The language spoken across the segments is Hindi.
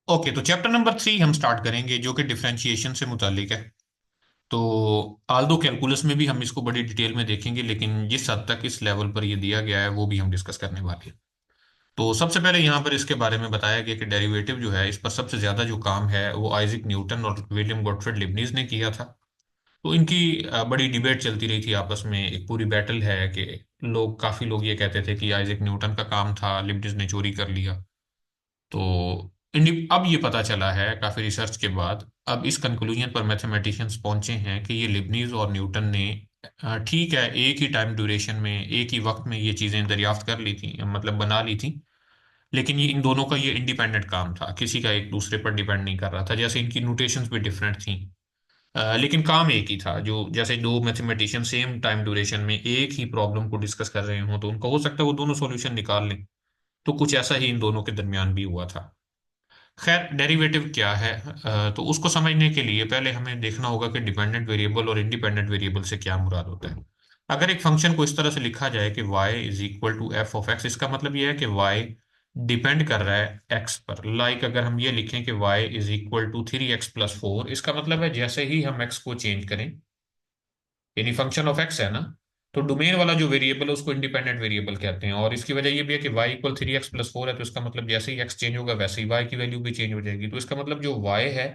ओके, तो चैप्टर नंबर 3 हम स्टार्ट करेंगे जो कि डिफरेंशिएशन से मुतालिक है। तो आल्दो कैलकुलस में भी हम इसको बड़ी डिटेल में देखेंगे, लेकिन जिस हद तक इस लेवल पर ये दिया गया है वो भी हम डिस्कस करने वाले हैं। तो सबसे पहले यहाँ पर इसके बारे में बताया गया कि डेरिवेटिव जो है इस पर सबसे ज़्यादा जो काम है वो आइजैक न्यूटन और विलियम गॉटफ्रेड लिबनिज ने किया था। तो इनकी बड़ी डिबेट चलती रही थी आपस में, एक पूरी बैटल है कि काफ़ी लोग ये कहते थे कि आइजैक न्यूटन का काम था, लिबनिज ने चोरी कर लिया। तो अब ये पता चला है काफी रिसर्च के बाद, अब इस कंक्लूजन पर मैथमेटिशियंस पहुंचे हैं कि ये लिबनीज और न्यूटन ने ठीक है, एक ही टाइम ड्यूरेशन में एक ही वक्त में ये चीजें दरियाफ्त कर ली थी, मतलब बना ली थी। लेकिन ये इन दोनों का ये इंडिपेंडेंट काम था, किसी का एक दूसरे पर डिपेंड नहीं कर रहा था। जैसे इनकी नोटेशंस भी डिफरेंट थी, लेकिन काम एक ही था। जो जैसे दो मैथमेटिशियन सेम टाइम ड्यूरेशन में एक ही प्रॉब्लम को डिस्कस कर रहे हों तो उनका हो सकता है वो दोनों सॉल्यूशन निकाल लें। तो कुछ ऐसा ही इन दोनों के दरमियान भी हुआ था। खैर, डेरिवेटिव क्या है? तो उसको समझने के लिए पहले हमें देखना होगा कि डिपेंडेंट वेरिएबल और इंडिपेंडेंट वेरिएबल से क्या मुराद होता है। अगर एक फंक्शन को इस तरह से लिखा जाए कि y is equal to f of x, इसका मतलब यह है कि y डिपेंड कर रहा है x पर। अगर हम ये लिखें कि y is equal to 3x+4, इसका मतलब है जैसे ही हम x को चेंज करें, यानी फंक्शन ऑफ एक्स है ना, तो डोमेन वाला जो वेरिएबल है उसको इंडिपेंडेंट वेरिएबल कहते हैं। और इसकी वजह ये भी है कि y इक्वल 3x+4 है, तो इसका मतलब जैसे ही x चेंज होगा वैसे ही y की वैल्यू भी चेंज हो जाएगी। तो इसका मतलब जो y है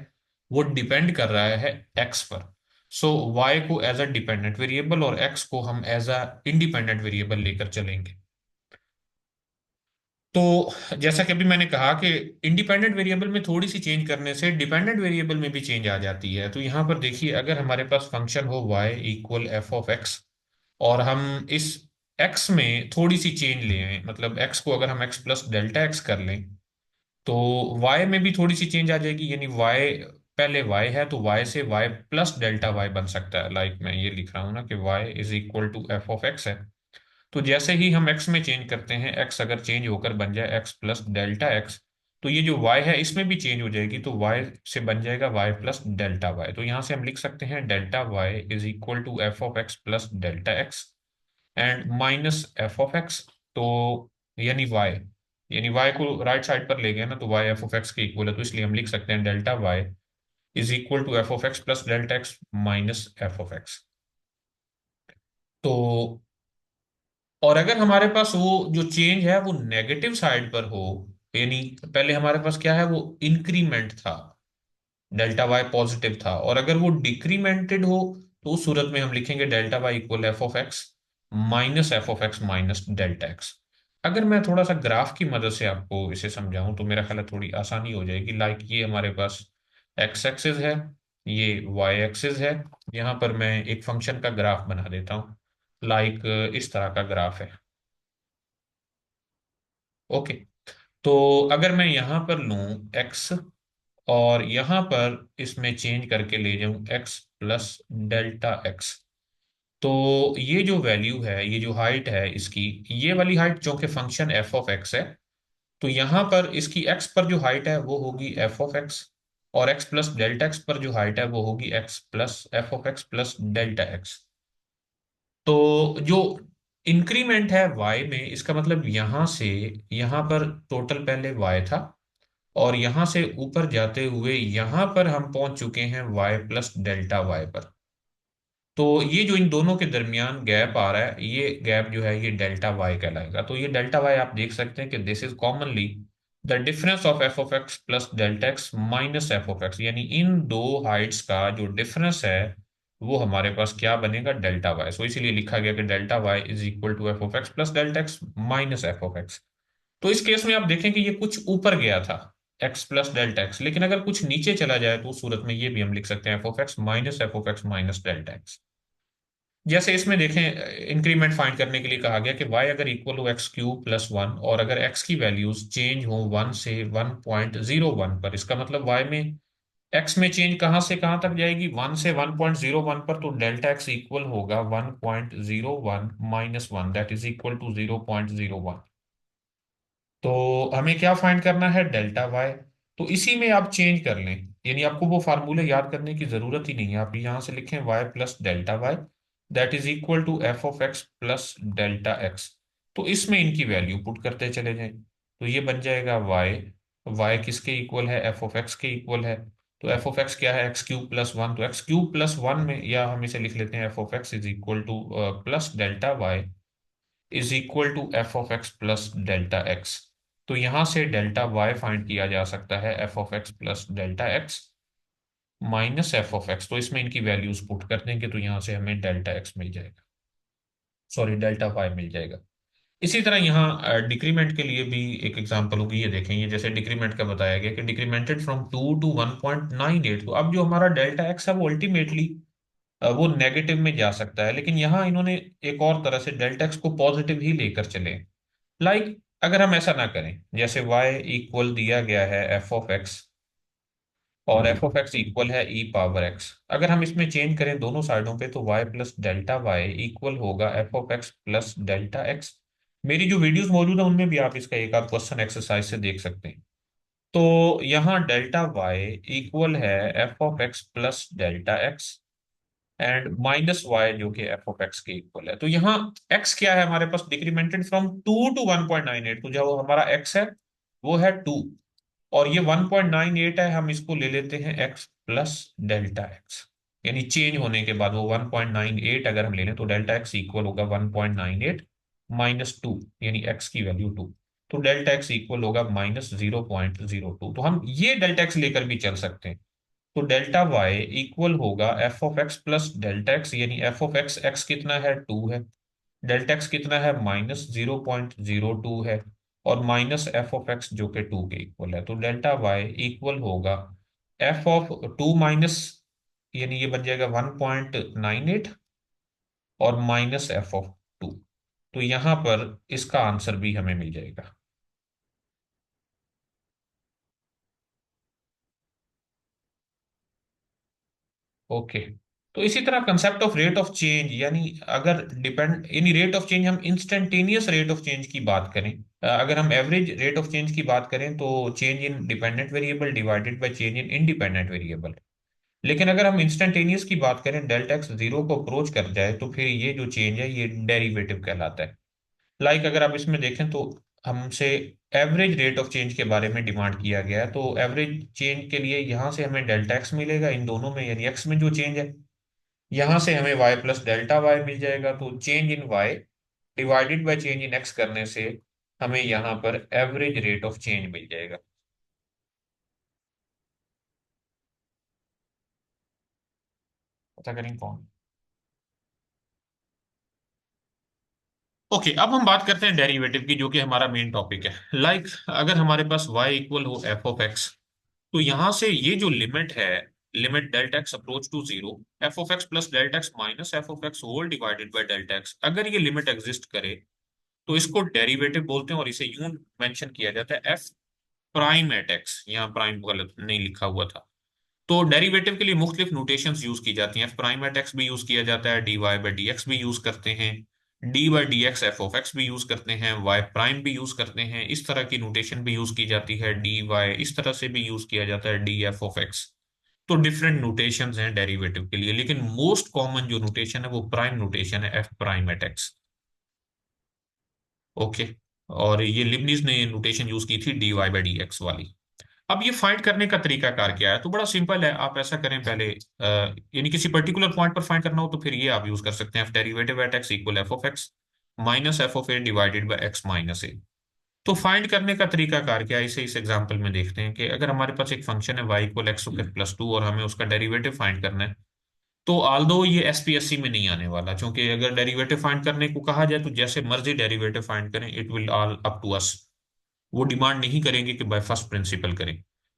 वो डिपेंड कर रहा है x पर। सो y को एज अ डिपेंडेंट वेरिएबल और x को हम एज अ इंडिपेंडेंट वेरिएबल लेकर चलेंगे। तो जैसा कि अभी मैंने कहा कि इंडिपेंडेंट वेरिएबल में थोड़ी सी चेंज करने से डिपेंडेंट वेरिएबल में भी चेंज आ जाती है। तो यहाँ पर देखिए, अगर हमारे पास फंक्शन हो y equal F of x और हम इस x में थोड़ी सी चेंज ले आए, मतलब x को अगर हम x प्लस डेल्टा एक्स कर लें तो y में भी थोड़ी सी चेंज आ जाएगी। यानी y, पहले y है तो y से y प्लस डेल्टा y बन सकता है। मैं ये लिख रहा हूं ना कि y is equal to f of x है। तो जैसे ही हम x में चेंज करते हैं, x अगर चेंज होकर बन जाए x प्लस डेल्टा एक्स, तो ये जो y है इसमें भी चेंज हो जाएगी, तो y से बन जाएगा y प्लस डेल्टा वाई। तो यहां से हम लिख सकते हैं delta y is equal to f of x plus delta x and minus F of x. तो यानी y, यानी y को राइट साइड पर ले गए ना, तो y एफ ऑफ एक्स के इक्वल है, तो इसलिए हम लिख सकते हैं delta y is equal to f of x plus delta x minus F of x. तो और अगर हमारे पास वो जो चेंज है वो नेगेटिव साइड पर हो, यानी पहले हमारे पास क्या है, वो इंक्रीमेंट था, डेल्टा वाई पॉजिटिव था, और अगर वो डिक्रीमेंटेड हो तो उस सूरत में हम लिखेंगे delta Y equal F of x minus F of x minus delta x. अगर मैं थोड़ा सा ग्राफ की मदद से आपको इसे समझाऊं तो मेरा ख्याल है थोड़ी आसानी हो जाएगी। ये हमारे पास एक्स एक्सिस है, ये वाई एक्सिस है। यहाँ पर मैं एक फंक्शन का ग्राफ बना देता हूँ। इस तरह का ग्राफ है। ओके, तो अगर मैं यहाँ पर लूँ एक्स और यहाँ पर इसमें चेंज करके ले जाऊं x प्लस डेल्टा एक्स, तो ये जो वैल्यू है, ये जो हाइट है इसकी, ये वाली हाइट जो कि फंक्शन f ऑफ x है, तो यहाँ पर इसकी x पर जो हाइट है वो होगी f ऑफ x, और x प्लस डेल्टा एक्स पर जो हाइट है वो होगी x plus F of x plus delta x. तो जो इंक्रीमेंट है y में, इसका मतलब यहाँ से यहाँ पर टोटल पहले y था, और यहां से ऊपर जाते हुए यहां पर हम पहुंच चुके हैं y प्लस डेल्टा वाई पर। तो ये जो इन दोनों के दरमियान गैप आ रहा है, ये गैप जो है ये डेल्टा वाई कहलाएगा। तो ये डेल्टा वाई आप देख सकते हैं कि this is commonly the difference of F of x plus delta x minus F of x, यानी इन दो हाइट्स का जो डिफरेंस है वो हमारे पास क्या बनेगा, डेल्टा वाई। सो इसीलिए लिखा गया कि delta y is equal to f of x plus delta x minus F of x. तो इस केस में आप देखें कि ये कुछ ऊपर गया था x प्लस डेल्टा एक्स, लेकिन अगर कुछ नीचे चला जाए तो उस सूरत में ये भी हम लिख सकते हैं f of x minus F of x minus delta x. जैसे इसमें देखें, इंक्रीमेंट फाइंड करने के लिए कहा गया कि y अगर इक्वल हो एक्स क्यूब प्लस वन, और अगर x की वैल्यूज चेंज हो 1 से 1.01 पर, इसका मतलब y में x में चेंज कहाँ से कहाँ तक जाएगी, 1 से 1.01 पर, तो डेल्टा एक्स इक्वल होगा 1.01 minus one, that is equal to 0.01। तो हमें क्या फाइंड करना है, डेल्टा वाई। तो इसी में आप चेंज कर लें, यानी आपको वो फार्मूले याद करने की जरूरत ही नहीं है। आप यहां से लिखें y plus delta y that is equal to f of x plus delta x. तो इसमें इनकी वैल्यू पुट करते चले जाएं, तो ये बन जाएगा वाई वाई किसके इक्वल है, एफ ऑफ एक्स के इक्वल है। तो एफ ऑफ एक्स क्या है, एक्स क्यूब प्लस वन, तो एक्स क्यूब प्लस वन में, या हम इसे लिख लेते हैं f of x is equal to plus delta y is equal to f of x plus delta x. तो यहां से डेल्टा वाई फाइंड किया जा सकता है f of x plus delta x minus F of x. तो इसमें इनकी वैल्यूज पुट कर देंगे तो यहां से हमें डेल्टा एक्स मिल जाएगा, सॉरी डेल्टा वाई मिल जाएगा। इसी तरह यहाँ डिक्रीमेंट के लिए भी एक एग्जांपल होगी, ये देखें, ये जैसे डिक्रीमेंट का बताया गया कि डिक्रीमेंटेड फ्रॉम 2 टू 1.98। तो अब जो हमारा डेल्टा एक्स है वो अल्टीमेटली वो नेगेटिव में जा सकता है, लेकिन यहाँ इन्होंने एक और तरह से डेल्टा एक्स को पॉजिटिव ही लेकर चले। लाइक अगर हम ऐसा ना करें, जैसे y इक्वल दिया गया है एफ ऑफ एक्स और एफ ऑफ एक्स इक्वल है ई पावर एक्स, अगर हम इसमें चेंज करें दोनों साइडों पे तो y plus delta Y equal होगा F of x plus delta X. मेरी जो वीडियोस मौजूद है उनमें भी आप इसका एक आध क्वेश्चन एक्सरसाइज से देख सकते हैं। तो यहाँ डेल्टा वाई इक्वल है f of x plus delta x and minus y जो कि एफ ऑफ एक्स के इक्वल है। तो यहाँ x क्या है हमारे पास, डिक्रीमेंटेड फ्रॉम 2 to 1.98, तो जो हमारा x है वो है 2, और ये 1.98 है, हम इसको ले लेते हैं x प्लस डेल्टा एक्स, यानी चेंज होने के बाद वो 1.98 अगर हम ले लें तो डेल्टा एक्स इक्वल होगा 1.98 माइनस टू, यानी x की वैल्यू 2। तो डेल्टा एक्स इक्वल होगा -0.02। तो हम ये डेल्टा एक्स लेकर भी चल सकते हैं। तो डेल्टा वाई इक्वल होगा F of x plus delta x, यानी एफ ऑफ एक्स, एक्स कितना है 2 है, डेल्टा एक्स कितना है -0.02 है, और माइनस एफ ऑफ एक्स जो कि 2 के इक्वल है। तो डेल्टा वाई इक्वल होगा एफ ऑफ 2 माइनस, यानी ये बन जाएगा 1.98 और माइनस एफ ऑफ 2। तो यहां पर इसका आंसर भी हमें मिल जाएगा। ओके। तो इसी तरह concept of rate of change, यानी अगर डिपेंड, यानी रेट ऑफ चेंज, हम इंस्टेंटेनियस रेट ऑफ चेंज की बात करें, अगर हम एवरेज रेट ऑफ चेंज की बात करें तो change in dependent variable divided by change in independent variable. लेकिन अगर हम इंस्टेंटेनियस की बात करें, डेल्टा एक्स जीरो को अप्रोच कर जाए तो फिर ये जो चेंज है ये डेरिवेटिव कहलाता है। लाइक अगर आप इसमें देखें तो हमसे एवरेज रेट ऑफ चेंज के बारे में डिमांड किया गया है, तो एवरेज चेंज के लिए यहाँ से हमें डेल्टा एक्स मिलेगा इन दोनों में, यानी एक्स में जो चेंज है, यहां से हमें y प्लस डेल्टा वाई मिल जाएगा। तो change in y divided by change in x करने से हमें यहाँ पर एवरेज रेट ऑफ चेंज मिल जाएगा। पता करें कौन। ओके, अब हम बात करते हैं डेरिवेटिव की, जो कि हमारा मेन टॉपिक है। लाइक अगर हमारे पास y इक्वल हो एफ ऑफ एक्स, तो यहां से ये जो लिमिट है, limit delta x approach to zero, f of x plus delta x minus F of x whole divided by delta x, अगर ये लिमिट एग्जिस्ट करे तो इसको डेरिवेटिव बोलते हैं, और इसे यूं मेंशन किया जाता है एफ प्राइम एट एक्स। यहाँ प्राइम गलत नहीं लिखा हुआ था। तो डेरिवेटिव के लिए मुख्तलिफ नोटेशंस यूज की जाती हैं, एफ प्राइम एट एक्स भी यूज किया जाता है, d y by d x भी यूज करते हैं, d by d x f of x भी यूज करते हैं, वाई प्राइम भी यूज करते हैं, इस तरह की नोटेशन भी यूज की जाती है, डी वाई इस तरह से भी यूज किया जाता है, डी एफ ऑफ एक्स। तो डिफरेंट नोटेशंस हैं डेरिवेटिव के लिए, लेकिन मोस्ट कॉमन जो नोटेशन है वो प्राइम नोटेशन है, f prime at x. Okay. और ये लिबनिज ने नोटेशन यूज की थी d y by d x वाली। अब ये फाइंड करने का तरीका कार क्या है, तो बड़ा सिंपल है। आप ऐसा करें पहले, यानी किसी पर्टिकुलर पॉइंट पर फाइंड करना हो तो फिर ये आप यूज कर सकते हैं, F derivative at X equal F of x minus F of A divided by X minus A. तो फाइंड करने का तरीका कार क्या है, इसे इस एग्जांपल में देखते हैं कि अगर हमारे पास एक फंक्शन है y equal x plus two और हमें उसका डेरिवेटिव फाइंड करना है, तो आल्दो ये एसपीएससी में नहीं आने वाला, क्योंकि अगर डेरिवेटिव फाइंड करने को कहा जाए तो जैसे मर्जी डेरिवेटिव फाइंड करें, it will all up to us. वो डिमांड नहीं करेंगे कि बाय फर्स्ट प्रिंसिपल करें।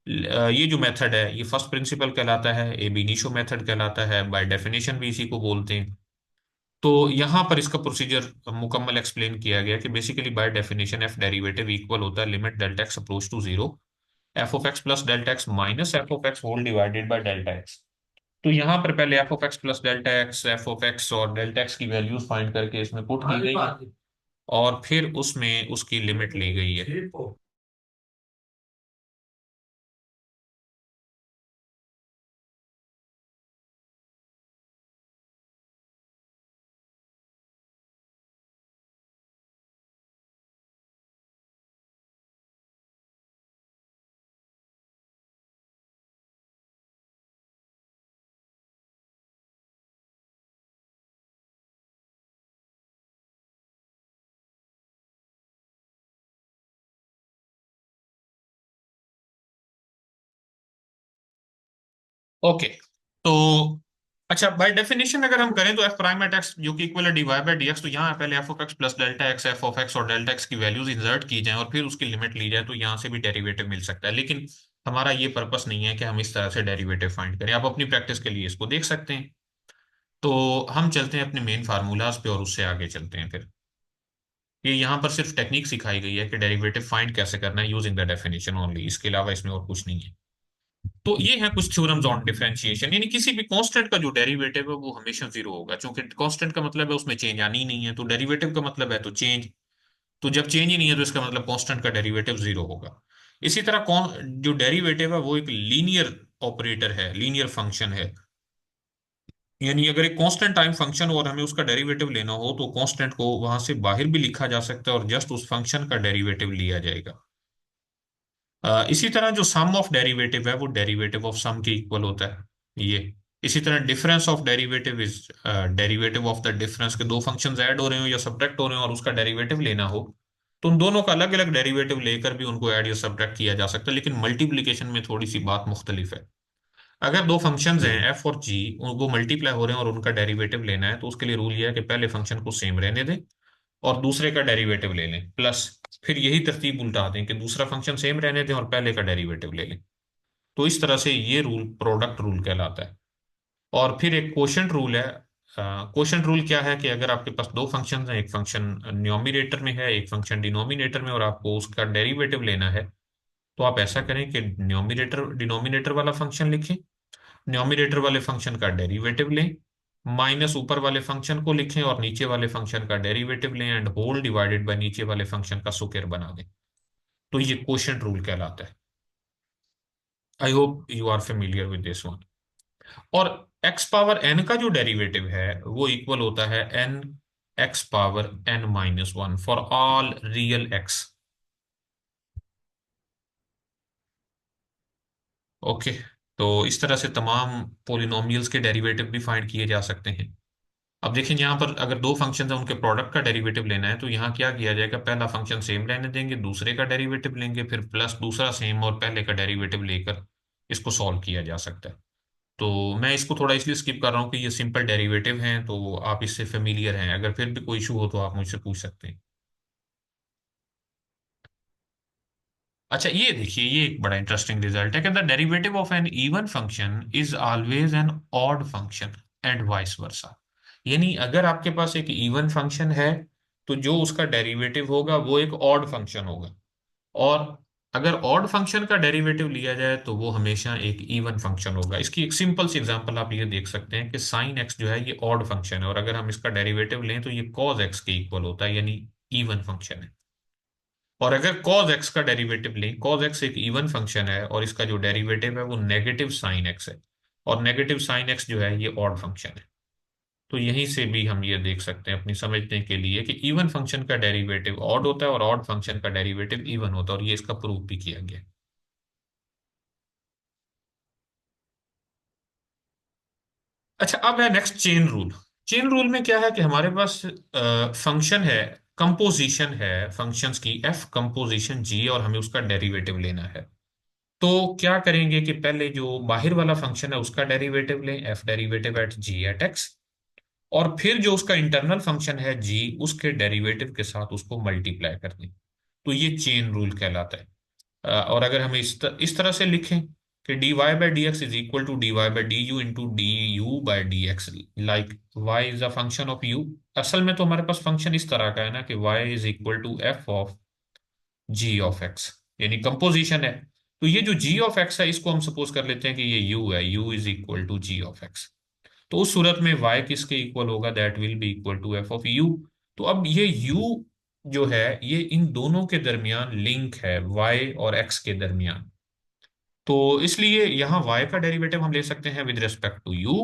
ये जो मेथड है ये फर्स्ट प्रिंसिपल कहलाता है, एब इनिशियो मेथड कहलाता है, बाय डेफिनेशन भी इसी को बोलते हैं। तो यहाँ पर इसका प्रोसीजर मुकम्मल एक्सप्लेन किया गया कि basically by definition f derivative equal होता है limit delta x approach to zero, f of x plus delta x minus F of x whole divided by delta x. तो यहाँ पर पहले f of x plus delta x, f of x और डेल्टा एक्स की वैल्यूज फाइंड करके इसमें पुट की गई है, और फिर उसमें उसकी लिमिट ली गई है। ओके। तो अच्छा, बाय डेफिनेशन अगर हम करें तो एफ प्राइम एट एक्स जो कि इक्वल है d y by d x, तो यहाँ पहले f of x plus delta x, f of x और डेल्टा एक्स की वैल्यूज इंसर्ट की जाए और फिर उसकी लिमिट ली जाए, तो यहाँ से भी डेरिवेटिव मिल सकता है। लेकिन हमारा ये पर्पस नहीं है कि हम इस तरह से डेरिवेटिव फाइंड करें, आप अपनी प्रैक्टिस के लिए इसको देख सकते हैं। तो हम चलते हैं अपने मेन फार्मूलाज पे और उससे आगे चलते हैं फिर। ये यहाँ पर सिर्फ टेक्निक सिखाई गई है कि डेरिवेटिव फाइंड कैसे करना है यूजिंग द डेफिनेशन ओनली, इसके अलावा इसमें और कुछ नहीं है। तो ये है कुछ थ्योरम्स ऑन डिफरेंशिएशन, यानी किसी भी कांस्टेंट का जो डेरिवेटिव है वो हमेशा जीरो होगा, क्योंकि कांस्टेंट का मतलब है उसमें चेंज आनी ही नहीं है, तो डेरिवेटिव का मतलब है तो चेंज। तो जब चेंज ही नहीं है तो इसका मतलब कांस्टेंट का डेरिवेटिव जीरो होगा। इसी तरह जो डेरिवेटिव है वो एक लीनियर ऑपरेटर है, लीनियर फंक्शन है। यानी अगर एक कांस्टेंट टाइम फंक्शन हो और हमें उसका डेरिवेटिव लेना हो तो कांस्टेंट को वहां से बाहर भी लिखा जा सकता है और जस्ट उस फंक्शन का डेरिवेटिव लिया जाएगा। इसी तरह जो सम ऑफ डेरिवेटिव है वो डेरिवेटिव ऑफ सम के इक्वल होता है ये। इसी तरह difference of derivative is derivative of the difference, के दो फंक्शंस ऐड हो रहे हो या सब्ट्रैक्ट हो रहे हो और उसका डेरिवेटिव लेना हो, तो उन दोनों का अलग अलग डेरिवेटिव लेकर भी उनको ऐड या सब्ट्रैक्ट किया जा सकता है। लेकिन मल्टीप्लिकेशन में थोड़ी सी बात मुख्तलिफ है। अगर दो फंक्शंस हैं एफ और जी, वो मल्टीप्लाई हो रहे हैं और उनका डेरिवेटिव लेना है, तो उसके लिए रूल यह है कि पहले फंक्शन को सेम रहने दें और दूसरे का डेरिवेटिव ले लें, प्लस फिर यही तरतीब उल्टा दें कि दूसरा फंक्शन सेम रहने दें और पहले का डेरिवेटिव ले लें। तो इस तरह से ये रूल प्रोडक्ट रूल कहलाता है। और फिर एक कोशेंट रूल है। कोशेंट रूल क्या है कि अगर आपके पास दो फंक्शन हैं, एक फंक्शन न्यूमरेटर में है एक फंक्शन डिनोमिनेटर में, और आपको उसका डेरिवेटिव लेना है, तो आप ऐसा करें कि न्यूमरेटर डिनोमिनेटर वाला फंक्शन लिखें, न्यूमरेटर वाले फंक्शन का डेरिवेटिव लें, माइनस ऊपर वाले फंक्शन को लिखें और नीचे वाले फंक्शन का डेरिवेटिव लें एंड होल डिवाइडेड बाय नीचे वाले फंक्शन का स्क्वायर बना दें। तो ये कोशेंट रूल कहलाता है। I hope you are familiar with this one. और एक्स पावर एन का जो डेरिवेटिव है वो इक्वल होता है n x power n minus one for all real x. Okay. तो इस तरह से तमाम पोलिनोमियल्स के डेरिवेटिव भी फाइंड किए जा सकते हैं। अब देखिए यहाँ पर अगर दो फंक्शन है उनके प्रोडक्ट का डेरिवेटिव लेना है, तो यहाँ क्या किया जाएगा, पहला फंक्शन सेम रहने देंगे, दूसरे का डेरिवेटिव लेंगे, फिर प्लस दूसरा सेम और पहले का डेरिवेटिव लेकर इसको सॉल्व किया जा सकता है। तो मैं इसको थोड़ा इसलिए स्किप कर रहा हूँ कि ये सिंपल डेरिवेटिव हैं, तो आप इससे फेमिलियर हैं, अगर फिर भी कोई इशू हो तो आप मुझसे पूछ सकते हैं। अच्छा, ये देखिए, ये एक बड़ा इंटरेस्टिंग रिजल्ट है कि the derivative of an even function is always an odd function and vice versa. यानी अगर आपके पास एक इवन फंक्शन है तो जो उसका डेरिवेटिव होगा वो एक ऑड फंक्शन होगा, और अगर ऑड फंक्शन का डेरिवेटिव लिया जाए तो वो हमेशा एक इवन फंक्शन होगा। इसकी एक सिंपल सी एग्जांपल आप ये देख सकते हैं कि साइन एक्स जो है ये ऑड फंक्शन है और अगर हम इसका डेरिवेटिव लें तो ये कॉज एक्स के इक्वल होता है, यानी इवन फंक्शन है। और अगर cos x का डेरिवेटिव लें, cos x एक इवन फंक्शन है और इसका जो डेरिवेटिव है वो नेगेटिव साइन x है, और नेगेटिव साइन x जो है ये ऑड फंक्शन है। तो यहीं से भी हम ये देख सकते हैं अपनी समझने के लिए कि इवन फंक्शन का डेरिवेटिव ऑड होता है और ऑड फंक्शन का डेरिवेटिव इवन होता है, और ये इसका प्रूफ भी किया गया है। अच्छा, अब है next chain rule. Chain rule में क्या है कि हमारे पास फंक्शन है, कंपोजिशन है फंक्शंस की, एफ कंपोजिशन जी, और हमें उसका डेरिवेटिव लेना है। तो क्या करेंगे कि पहले जो बाहर वाला फंक्शन है उसका डेरिवेटिव लें, f derivative at g at x, और फिर जो उसका इंटरनल फंक्शन है जी उसके डेरिवेटिव के साथ उसको मल्टीप्लाई कर दें। तो ये चेन रूल कहलाता है। और अगर हम इस तरह से लिखें कि d y by d x is equal to d y by d u into d u by d x, like y is a function of u. असल में तो हमारे पास फंक्शन इस तरह का है ना कि y is equal to f of g of x, यानी कंपोजिशन है। तो ये जो जी ऑफ एक्स है इसको हम सपोज कर लेते हैं कि ये यू है, u is equal to g of x. तो उस सूरत में y किसके इक्वल होगा, that will be equal to f of u. तो अब ये u जो है ये इन दोनों के दरमियान लिंक है, y और x के दरमियान। तो इसलिए यहाँ y का डेरिवेटिव हम ले सकते हैं विद रिस्पेक्ट टू u,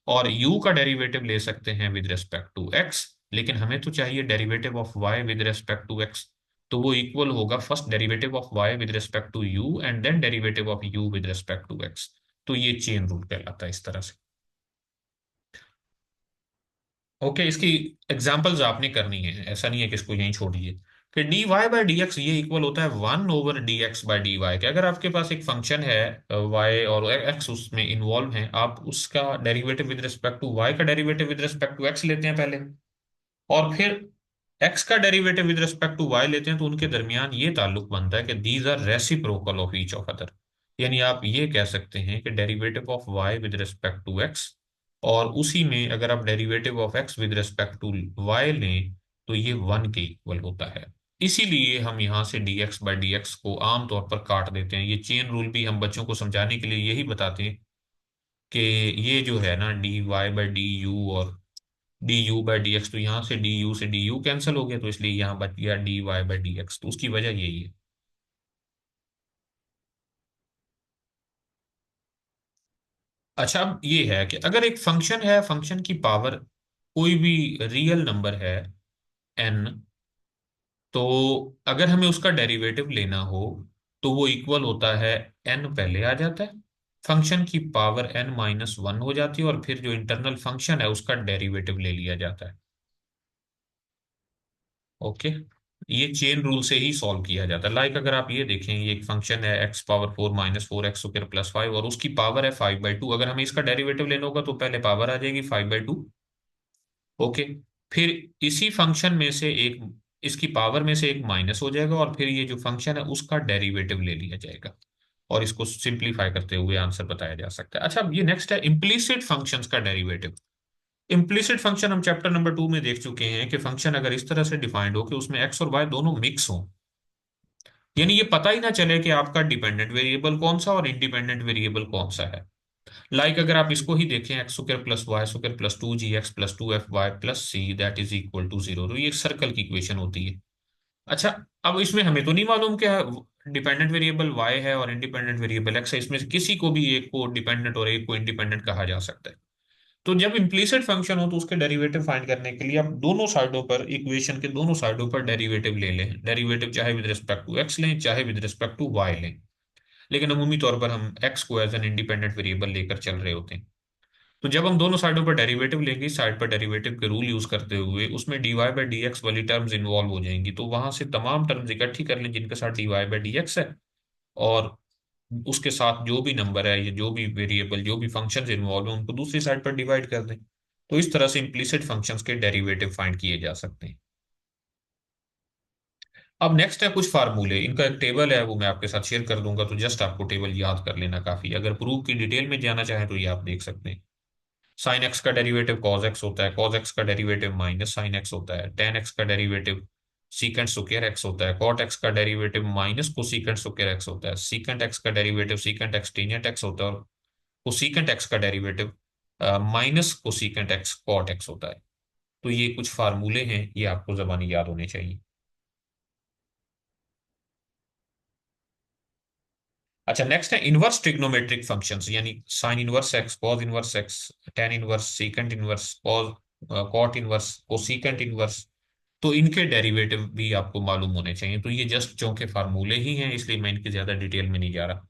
और u का डेरिवेटिव ले सकते हैं विद रिस्पेक्ट टू x। लेकिन हमें तो चाहिए derivative of y with respect to x, तो वो इक्वल होगा first derivative of y with respect to u and then derivative of u with respect to x। तो ये चेन रूल कहलाता है इस तरह से। ओके, इसकी एग्जांपल्स आपने करनी है, ऐसा नहीं है कि इसको यहीं छोड़ दिए। कि d y by d x ये इक्वल होता है 1/dx/dy, कि अगर आपके पास एक फंक्शन है वाई और एक्स उसमें इन्वॉल्व है, आप उसका derivative with respect to Y का derivative with respect to X लेते हैं पहले, और फिर एक्स का derivative with respect to Y लेते हैं, तो उनके दरमियान ये ताल्लुक बनता है कि these are reciprocal of each of other. यानी आप ये कह सकते हैं कि derivative of y with respect to x, और उसी में अगर आप derivative of x with respect to y लें, तो ये 1 के इक्वल होता है। इसीलिए हम यहाँ से dx/dx को आमतौर पर काट देते हैं। ये चेन रूल भी हम बच्चों को समझाने के लिए यही बताते हैं कि ये जो है ना dy/du और du/dx, तो यहाँ से du कैंसिल हो गया, तो इसलिए यहाँ बच गया dy/dx, तो उसकी वजह यही है। अच्छा, अब ये है कि अगर एक फंक्शन है, फंक्शन की पावर कोई भी रियल नंबर है n, तो अगर हमें उसका डेरिवेटिव लेना हो, तो वो इक्वल होता है n पहले आ जाता है, फंक्शन की पावर n-1 हो जाती है, और फिर जो इंटरनल फंक्शन है उसका डेरिवेटिव ले लिया जाता है। ओके, ये चेन रूल से ही सॉल्व किया जाता है। लाइक अगर आप ये देखें, ये एक फंक्शन है x⁴ - 4x² + 5, और उसकी पावर है 5/2। अगर हमें इसका डेरिवेटिव लेना होगा तो पहले पावर आ जाएगी 5/2। ओके, फिर इसी फंक्शन में से एक, इसकी पावर में से एक माइनस हो जाएगा, और फिर ये जो फंक्शन है उसका डेरिवेटिव ले लिया जाएगा, और इसको सिंप्लीफाई करते हुए आंसर बताया जा सकता है। अच्छा, अब ये नेक्स्ट है इम्प्लीसिट फंक्शंस का डेरिवेटिव। इम्प्लीसिट फंक्शन हम चैप्टर नंबर 2 में देख चुके हैं कि फंक्शन अगर इस तरह से डिफाइंड हो कि उसमें एक्स और वाई दोनों मिक्स हों, यानी ये पता ही ना चले कि आपका डिपेंडेंट वेरिएबल कौन सा और इंडिपेंडेंट वेरिएबल कौन सा है। अगर आप इसको ही देखें, x² + y² + 2f y + c that is equal to 0, तो ये एक सर्कल की इक्वेशन होती है। अच्छा, अब इसमें हमें तो नहीं मालूम क्या डिपेंडेंट वेरिएबल y है और इंडिपेंडेंट वेरिएबल x है, इसमें से किसी को भी एक को डिपेंडेंट और एक को इंडिपेंडेंट कहा जा सकता है। तो जब इम्प्लीसिट फंक्शन हो तो उसके डेरिवेटिव फाइंड करने के लिए आप दोनों साइडों पर, इक्वेशन के दोनों साइडों पर डेरिवेटिव ले लें। डेरिवेटिव चाहे विद रिस्पेक्ट टू एक्स लें, चाहे विद रिस्पेक्ट टू वाई लें, लेकिन अमूमी तौर पर हम एक्स को एज एन इंडिपेंडेंट वेरिएबल लेकर चल रहे होते हैं। तो जब हम दोनों साइडों पर डेरिवेटिव लेंगे, साइड पर डेरिवेटिव के रूल यूज करते हुए, उसमें dy/dx वाली टर्म्स इन्वॉल्व हो जाएंगी, तो वहां से तमाम टर्म्स इकट्ठी कर लें जिनके साथ dy/dx है, और उसके साथ जो भी नंबर है, या जो भी वेरिएबल, जो भी फंक्शंस इन्वॉल्व हैं, उनको दूसरी साइड पर डिवाइड कर दें। तो इस तरह से इम्प्लीसिट फंक्शंस के डेरिवेटिव फाइंड किए जा सकते हैं। अब नेक्स्ट है कुछ फार्मूले, इनका एक टेबल है, वो मैं आपके साथ शेयर कर दूंगा, तो जस्ट आपको टेबल याद कर लेना काफी। अगर प्रूफ की डिटेल में जाना चाहें तो ये आप देख सकते हैं। साइन एक्स का डेरिवेटिव कॉज एक्स होता है, कॉज एक्स का डेरिवेटिव माइनस साइन एक्स होता है, टेन एक्स का डेरिवेटिव सीकेंट स्क्वायर एक्स होता है, कॉट एक्स का derivative minus cosecant square x होता है, सीकेंट एक्स का derivative secant x tangent x होता है, और कोसीकेंट एक्स का derivative minus cosecant x cot x होता है। तो ये कुछ फार्मूले हैं, ये आपको जबानी याद होने चाहिए। अच्छा, नेक्स्ट है इनवर्स ट्रिग्नोमेट्रिक फंक्शंस, यानी sine inverse x, cos inverse x, tan inverse, secant inverse, cos, cot inverse, cosecant inverse. तो इनके डेरिवेटिव भी आपको मालूम होने चाहिए। तो ये जस्ट चौके फार्मूले ही हैं, इसलिए मैं इनकी ज्यादा डिटेल में नहीं जा रहा।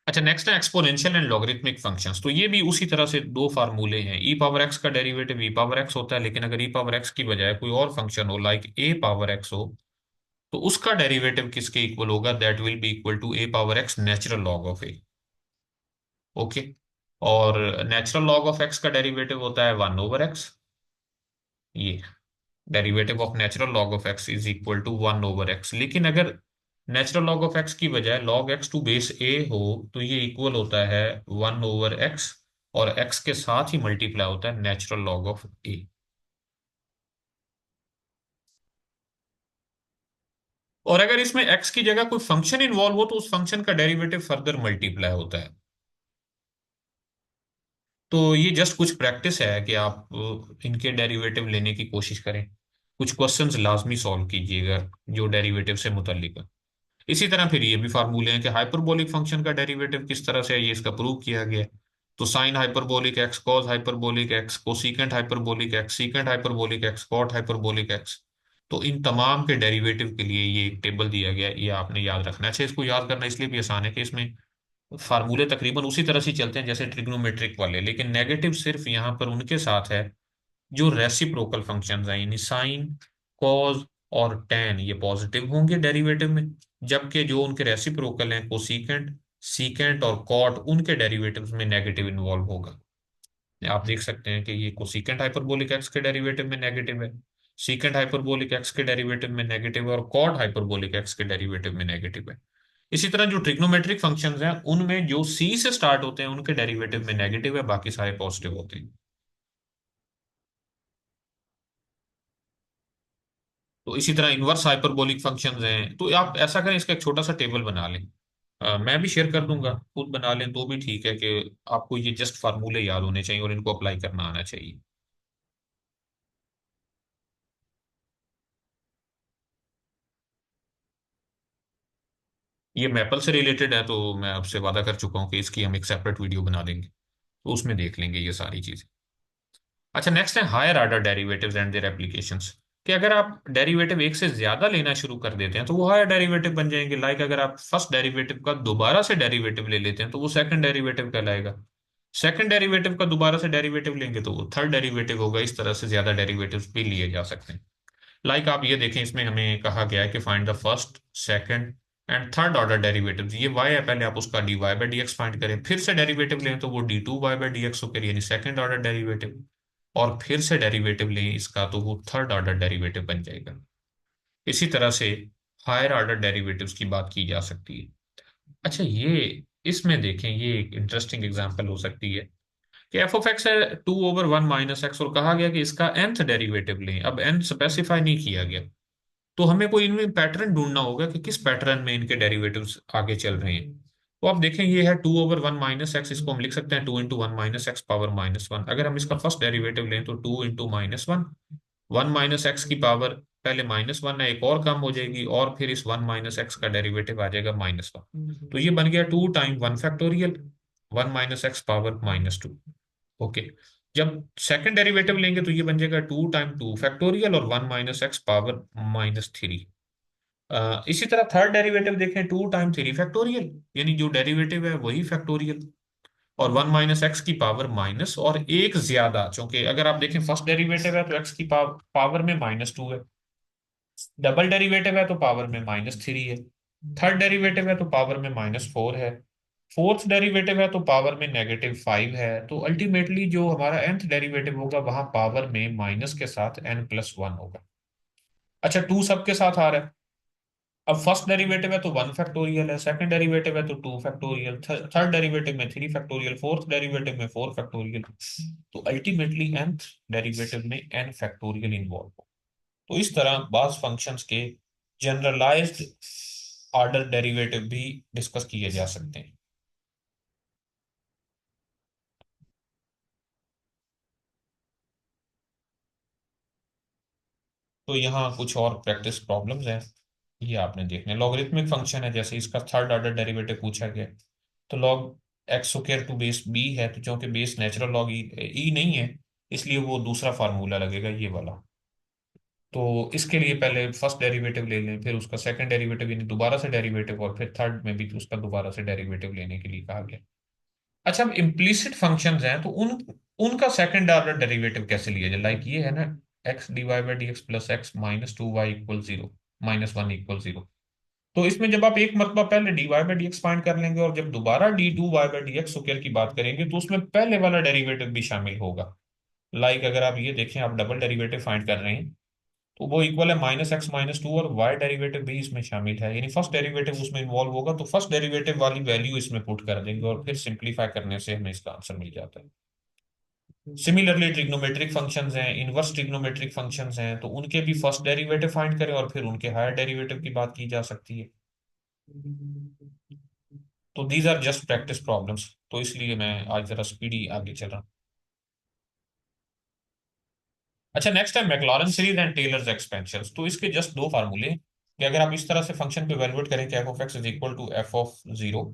अच्छा, नेक्स्ट है एक्सपोनेंशियल एंड लॉगरिथमिक फंक्शंस। तो ये भी उसी तरह से दो फार्मूले हैं। ई पावर एक्स का डेरिवेटिव ई पावर एक्स होता है, लेकिन अगर ई पावर एक्स की बजाय कोई और फंक्शन हो, लाइक ए पावर एक्स हो, तो उसका डेरिवेटिव किसके इक्वल होगा? That will be equal to a power x natural log of a. Okay, और नेचुरल लॉग ऑफ एक्स का डेरिवेटिव होता है 1/x। ये derivative of natural log of x is equal to 1/x। लेकिन अगर नेचुरल लॉग ऑफ एक्स की बजाय log x to base a हो, तो ये इक्वल होता है 1/x, और एक्स के साथ ही मल्टीप्लाई होता है नेचुरल लॉग ऑफ ए। और अगर इसमें एक्स की जगह कोई फंक्शन इन्वॉल्व हो, तो उस फंक्शन का डेरिवेटिव फर्दर मल्टीप्लाई होता है। तो ये जस्ट कुछ प्रैक्टिस है कि आप इनके डेरिवेटिव लेने की कोशिश करें। कुछ क्वेश्चंस लाजमी सॉल्व कीजिएगा जो डेरिवेटिव से मुतल्लिक है। इसी तरह फिर ये भी फार्मूले हैं कि हाइपरबोलिक फंक्शन का डेरिवेटिव किस तरह से है, ये इसका प्रूव किया गया है। तो sine hyperbolic x, cos hyperbolic x, cosecant hyperbolic x, secant hyperbolic x, cot hyperbolic x. तो इन तमाम के डेरिवेटिव के लिए ये एक टेबल दिया गया है, ये आपने याद रखना है। अच्छा, इसको याद करना इसलिए भी आसान है कि इसमें फार्मूले तकरीबन उसी तरह से चलते हैं जैसे ट्रिग्नोमेट्रिक वाले, लेकिन नेगेटिव सिर्फ यहाँ पर उनके साथ है जो रेसिप्रोकल फंक्शंस हैं, यानी साइन, कॉज और टेन, ये पॉजिटिव होंगे डेरिवेटिव में। जबकि जो उनके रेसिप्रोकल हैं, कोसिकेंट, सीकेंट और कॉट, उनके डेरिवेटिव्स में नेगेटिव इन्वॉल्व होगा। आप देख सकते हैं कि ये कोसिकेंट हाइपरबोलिक एक्स के डेरिवेटिव में नेगेटिव है, सीकेंट हाइपरबोलिक एक्स के डेरिवेटिव में नेगेटिव है, और कॉट हाइपरबोलिक एक्स के डेरिवेटिव में नेगेटिव है। इसी तरह जो ट्रिग्नोमेट्रिक फंक्शंस हैं उनमें जो सी से स्टार्ट होते हैं उनके डेरिवेटिव में नेगेटिव है, बाकी सारे पॉजिटिव होते हैं। तो इसी तरह इनवर्स हाइपरबोलिक फंक्शंस हैं, तो आप ऐसा करें, इसका एक छोटा सा टेबल बना लें। मैं भी शेयर कर दूंगा, खुद बना लें तो भी ठीक है, कि आपको ये जस्ट फार्मूले याद होने चाहिए और इनको अप्लाई करना आना चाहिए। ये मैपल से रिलेटेड है, तो मैं आपसे वादा कर चुका हूँ कि इसकी हम एक सेपरेट वीडियो बना देंगे, तो उसमें देख लेंगे ये सारी चीजें। अच्छा, नेक्स्ट है higher order derivatives and their applications. कि अगर आप डेरिवेटिव एक से ज्यादा लेना शुरू कर देते हैं तो वो हायर डेरिवेटिव बन जाएंगे। लाइक अगर आप फर्स्ट डेरिवेटिव का दोबारा से डेरिवेटिव ले लेते हैं तो वो सेकंड डेरिवेटिव कहलाएगा। सेकंड डेरिवेटिव का दोबारा से डेरिवेटिव लेंगे तो वो थर्ड डेरिवेटिव होगा। इस तरह से ज्यादा डेरिवेटिव्स भी लिए जा सकते हैं। लाइक आप ये देखें, इसमें हमें कहा गया है कि find the first, second and third order derivatives. ये y है, पहले आप उसका dy by d x find करें, फिर से डेरिवेटिव लें तो वो d2y बाई डी एक्स होकर, यानी सेकंड ऑर्डर डेरिवेटिव। और फिर से डेरिवेटिव लें इसका तो वो थर्ड ऑर्डर डेरिवेटिव बन जाएगा। इसी तरह से हायर ऑर्डर डेरिवेटिव्स की बात की जा सकती है। अच्छा, ये इसमें देखें, ये एक इंटरेस्टिंग एग्जांपल हो सकती है कि एफ ऑफ एक्स है 2/1 - x, और कहा गया कि इसका nth डेरिवेटिव लें। अब n स्पेसिफाई नहीं किया गया, तो हमें कोई इनमें पैटर्न ढूंढना होगा कि किस पैटर्न में इनके डेरिवेटिव्स आगे चल रहे हैं। तो आप देखें, ये है 2/1 - x, इसको हम लिख सकते हैं 2 × 1 - x⁻−1। अगर हम इसका फर्स्ट डेरिवेटिव लें तो 2 × -1, 1 - x की पावर, पहले -1 है, एक और कम हो जाएगी, और फिर इस 1 - x का डेरिवेटिव आ जाएगा -1। तो ये बन गया 2 × 1 फैक्टोरियल, 1 - x⁻²। ओके। जब सेकंड डेरिवेटिव लेंगे तो ये बन जाएगा 2 × 2 फैक्टोरियल और 1 - x⁻³ इसी तरह थर्ड डेरिवेटिव देखें, 2 × 3 फैक्टोरियल, यानी जो डेरिवेटिव है वही फैक्टोरियल, और 1 - x की पावर माइनस और एक ज्यादा, क्योंकि अगर आप देखें फर्स्ट डेरिवेटिव है तो x की पावर में -2 है, डबल डेरिवेटिव है तो पावर में -3 है, थर्ड डेरिवेटिव है तो पावर में -4 है, फोर्थ डेरिवेटिव है तो पावर में -5 है। तो अल्टीमेटली जो हमारा nth डेरिवेटिव होगा वहां पावर में माइनस के साथ n+1 होगा। अच्छा, टू सबके साथ आ रहा है। अब फर्स्ट डेरिवेटिव है तो 1 फैक्टोरियल है, सेकंड डेरिवेटिव है तो 2 फैक्टोरियल, थर्ड डेरिवेटिव में 3 फैक्टोरियल, फोर्थ डेरिवेटिव में 4 फैक्टोरियल। तो अल्टीमेटली nth डेरिवेटिव में n फैक्टोरियल इन्वॉल्व हो। तो इस तरह बाज फंक्शंस के जनरलाइज्ड ऑर्डर डेरिवेटिव भी डिस्कस किए जा सकते हैं। तो यहाँ कुछ और प्रैक्टिस प्रॉब्लम्स हैं, ये आपने देखने। लॉगरिथमिक फंक्शन है, जैसे इसका थर्ड ऑर्डर डेरिवेटिव पूछा गया, तो log x² to base b है, तो चूंकि बेस नेचुरल लॉग ई नहीं है, इसलिए वो दूसरा फार्मूला लगेगा, ये वाला। तो इसके लिए पहले फर्स्ट डेरिवेटिव ले लें, फिर उसका सेकंड डेरिवेटिव यानी दोबारा से डेरिवेटिव, और फिर थर्ड में भी उसका दोबारा से डेरिवेटिव लेने के लिए कहा गया। अच्छा, अब इम्प्लिसिट फंक्शंस हैं तो उनका सेकंड ऑर्डर डेरिवेटिव कैसे लिया जाए। लाइक ये है ना, x dy/dx प्लस x-2y = 0, -1 = 0। तो इसमें जब आप एक मरतबा पहले dy/dx फाइंड कर लेंगे और जब दोबारा d2y/dx² की बात करेंगे तो उसमें पहले वाला डेरिवेटिव भी शामिल होगा। लाइक अगर आप ये देखें, आप डबल डेरिवेटिव फाइंड कर रहे हैं तो वो इक्वल है -x-2, और y डेरिवेटिव भी इसमें शामिल है, यानी फर्स्ट डेरिवेटिव उसमें इन्वॉल्व होगा, तो फर्स्ट डेरिवेटिव वाली वैल्यू इसमें पुट कर देंगे और फिर सिंप्लीफाई करने से हमें इसका आंसर मिल जाता है। सिमिलरली ट्रिग्नोमेट्रिक फंक्शंस हैं, इनवर्स ट्रिग्नोमेट्रिक फंक्शंस हैं, तो उनके भी फर्स्ट डेरिवेटिव फाइंड करें और फिर उनके हायर डेरिवेटिव की बात की जा सकती है। तो these are just practice problems, तो इसलिए मैं आज जरा स्पीडी आगे चल रहा हूँ। अच्छा, नेक्स्ट है मैक्लॉरेन सीरीज एंड टेलर्स एक्सपेंशंस। तो इसके जस्ट दो फार्मूले हैं कि अगर आप इस तरह से फंक्शन पे इवेलुएट करें कि f of x is equal to f of 0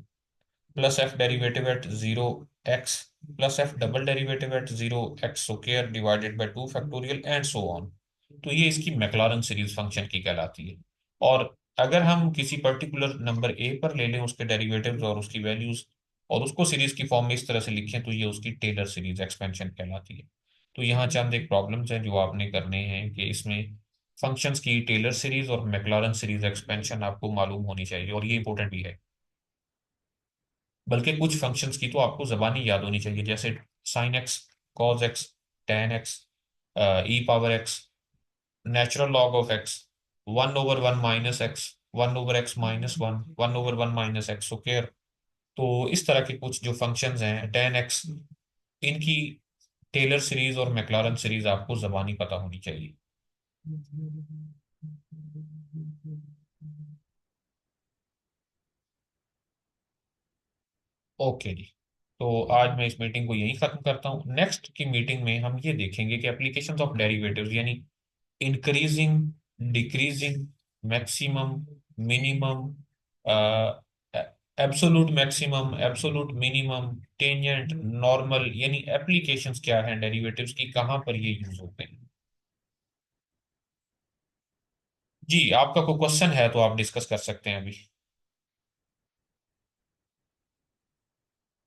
plus f derivative at 0 x plus f double derivative at zero x square divided by two factorial and so on. तो ये इसकी मैक्लॉरन सीरीज फंक्शन की कहलाती है। और अगर हम किसी पर्टिकुलर नंबर ए पर ले लें उसके डेरिवेटिव्स और उसकी वैल्यूज, और उसको सीरीज की फॉर्म में इस तरह से लिखें, तो ये उसकी टेलर सीरीज एक्सपेंशन कहलाती है। तो यहाँ चंद एक प्रॉब्लम्स हैं जो आपने करने हैं कि इसमें फंक्शंस की टेलर सीरीज और मैक्लॉरन सीरीज एक्सपेंशन आपको मालूम होनी चाहिए, और ये इंपॉर्टेंट भी है। बल्कि कुछ फंक्शंस की तो आपको जबानी याद होनी चाहिए, जैसे sine x, cos x, ten x, E power x, natural log of x, one over one minus x, one over x minus one, one over one minus x square. तो इस तरह के कुछ जो फंक्शंस हैं, टेन एक्स, इनकी टेलर सीरीज और मैक्लॉरन सीरीज आपको जबानी पता होनी चाहिए। ओके जी। तो आज मैं इस मीटिंग को यहीं खत्म करता हूँ। नेक्स्ट की मीटिंग में हम ये देखेंगे कि एप्लीकेशंस ऑफ डेरिवेटिव्स, यानी increasing, decreasing, maximum, minimum, absolute maximum, absolute minimum, tangent, normal, यानी एप्लीकेशंस क्या हैं डेरिवेटिव्स की, कहाँ पर ये यूज होते हैं। जी, आपका कोई क्वेश्चन है तो आप डिस्कस कर सकते हैं अभी।